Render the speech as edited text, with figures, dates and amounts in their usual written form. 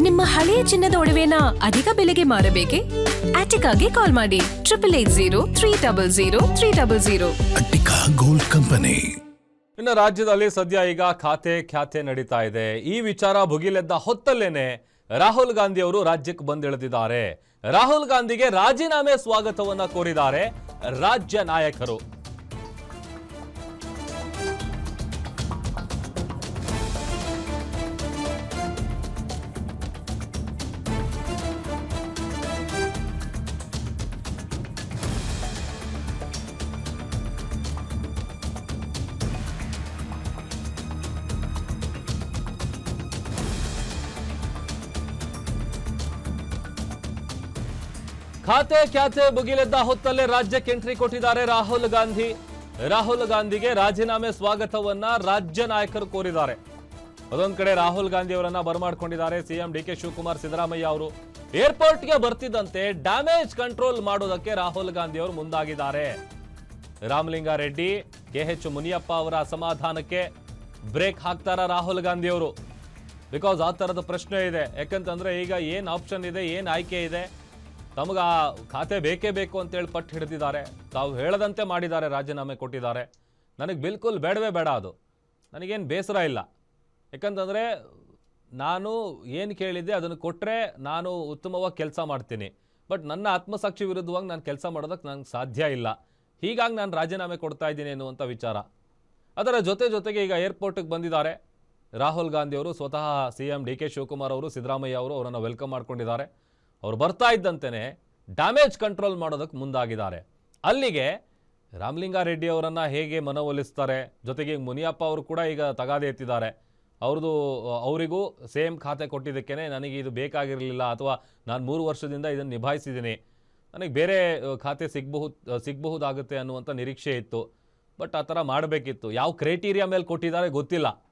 ನಿಮ್ಮ ಹಳೆಯ ಚಿನ್ನದ ಒಡವೆನ ಅಧಿಕ ಬೆಲೆಗೆ ಮಾರಬೇಕೆ? ಆಟಿಕಾಗೆ ಕಾಲ್ ಮಾಡಿ 8880 ಅಟ್ಟಿಕಾ ಗೋಲ್ಡ್ ಕಂಪನಿ. ಇನ್ನು ರಾಜ್ಯದಲ್ಲಿ ಸದ್ಯ ಈಗ ಖ್ಯಾತೆ ನಡೀತಾ ಇದೆ. ಈ ವಿಚಾರ ಭುಗಿಲೆದ್ದ ಹೊತ್ತಲ್ಲೇನೆ ರಾಹುಲ್ ಗಾಂಧಿ ಅವರು ರಾಜ್ಯಕ್ಕೆ ಬಂದಿಳಿದಿದ್ದಾರೆ. ರಾಹುಲ್ ಗಾಂಧಿಗೆ ರಾಜೀನಾಮೆ ಸ್ವಾಗತವನ್ನ ಕೋರಿದ್ದಾರೆ ರಾಜ್ಯ ನಾಯಕರು. ಖ್ಯಾತೆ ಭುಗಿಲೆದ್ದ ಹೊತ್ತಲ್ಲೇ ರಾಜ್ಯಕ್ಕೆ ಎಂಟ್ರಿ ಕೊಟ್ಟಿದ್ದಾರೆ ರಾಹುಲ್ ಗಾಂಧಿ. ರಾಹುಲ್ ಗಾಂಧಿಗೆ ರಾಜೀನಾಮೆ ಸ್ವಾಗತವನ್ನ ರಾಜ್ಯ ನಾಯಕರು ಕೋರಿದ್ದಾರೆ. ಅದೊಂದ್ ಕಡೆ ರಾಹುಲ್ ಗಾಂಧಿ ಅವರನ್ನ ಬರಮಾಡ್ಕೊಂಡಿದ್ದಾರೆ ಸಿಎಂ ಡಿಕೆ ಶಿವಕುಮಾರ್, ಸಿದ್ದರಾಮಯ್ಯ ಅವರು. ಏರ್ಪೋರ್ಟ್ಗೆ ಬರ್ತಿದ್ದಂತೆ ಡ್ಯಾಮೇಜ್ ಕಂಟ್ರೋಲ್ ಮಾಡೋದಕ್ಕೆ ರಾಹುಲ್ ಗಾಂಧಿ ಅವರು ಮುಂದಾಗಿದ್ದಾರೆ. ರಾಮಲಿಂಗಾರೆಡ್ಡಿ, KH ಮುನಿಯಪ್ಪ ಅವರ ಅಸಮಾಧಾನಕ್ಕೆ ಬ್ರೇಕ್ ಹಾಕ್ತಾರ ರಾಹುಲ್ ಗಾಂಧಿ ಅವರು. ಬಿಕಾಸ್ ಆ ತರದ ಪ್ರಶ್ನೆ ಇದೆ. ಯಾಕಂತಂದ್ರೆ ಈಗ ಏನ್ ಆಪ್ಷನ್ ಇದೆ, ಏನ್ ಆಯ್ಕೆ ಇದೆ, ತಮಗ ಆ ಖಾತೆ ಬೇಕೇ ಬೇಕು ಅಂತೇಳಿ ಪಟ್ಟು ಹಿಡಿದಿದ್ದಾರೆ. ತಾವು ಹೇಳದಂತೆ ಮಾಡಿದ್ದಾರೆ, ರಾಜೀನಾಮೆ ಕೊಟ್ಟಿದ್ದಾರೆ. ನನಗೆ ಬಿಲ್ಕುಲ್ ಬೇಡವೇ ಬೇಡ, ಅದು ನನಗೇನು ಬೇಸರ ಇಲ್ಲ. ಯಾಕಂತಂದರೆ ನಾನು ಏನು ಕೇಳಿದ್ದೆ ಅದನ್ನು ಕೊಟ್ಟರೆ ನಾನು ಉತ್ತಮವಾಗಿ ಕೆಲಸ ಮಾಡ್ತೀನಿ. ಬಟ್ ನನ್ನ ಆತ್ಮಸಾಕ್ಷಿ ವಿರುದ್ಧವಾಗಿ ನಾನು ಕೆಲಸ ಮಾಡೋದಕ್ಕೆ ನನಗೆ ಸಾಧ್ಯ ಇಲ್ಲ. ಹೀಗಾಗಿ ನಾನು ರಾಜೀನಾಮೆ ಕೊಡ್ತಾ ಇದ್ದೀನಿ ಎನ್ನುವಂಥ ವಿಚಾರ. ಅದರ ಜೊತೆಗೆ ಈಗ ಏರ್ಪೋರ್ಟಿಗೆ ಬಂದಿದ್ದಾರೆ ರಾಹುಲ್ ಗಾಂಧಿ ಅವರು. ಸ್ವತಃ CM DK ಶಿವಕುಮಾರ್ ಅವರು, ಸಿದ್ದರಾಮಯ್ಯ ಅವರು ಅವರನ್ನು ವೆಲ್ಕಮ್ ಮಾಡ್ಕೊಂಡಿದ್ದಾರೆ. ಅವ್ರು ಬರ್ತಾ ಇದ್ದಂತೆಯೇ ಡ್ಯಾಮೇಜ್ ಕಂಟ್ರೋಲ್ ಮಾಡೋದಕ್ಕೆ ಮುಂದಾಗಿದ್ದಾರೆ. ಅಲ್ಲಿಗೆ ರಾಮಲಿಂಗಾರೆಡ್ಡಿ ಅವರನ್ನು ಹೇಗೆ ಮನವೊಲಿಸ್ತಾರೆ, ಜೊತೆಗೆ ಮುನಿಯಪ್ಪ ಅವರು ಕೂಡ ಈಗ ತಗಾದೆ ಎತ್ತಿದ್ದಾರೆ. ಅವರಿಗೂ ಸೇಮ್ ಖಾತೆ ಕೊಟ್ಟಿದ್ದಕ್ಕೇ ನನಗೆ ಇದು ಬೇಕಾಗಿರಲಿಲ್ಲ, ಅಥವಾ ನಾನು 3 ವರ್ಷದಿಂದ ಇದನ್ನು ನಿಭಾಯಿಸಿದ್ದೀನಿ, ನನಗೆ ಬೇರೆ ಖಾತೆ ಸಿಗಬಹುದಾಗುತ್ತೆ ಅನ್ನುವಂಥ ನಿರೀಕ್ಷೆ ಇತ್ತು. ಬಟ್ ಆ ಥರ ಮಾಡಬೇಕಿತ್ತು. ಯಾವ ಕ್ರೈಟೀರಿಯಾ ಮೇಲೆ ಕೊಟ್ಟಿದ್ದಾರೆ ಗೊತ್ತಿಲ್ಲ.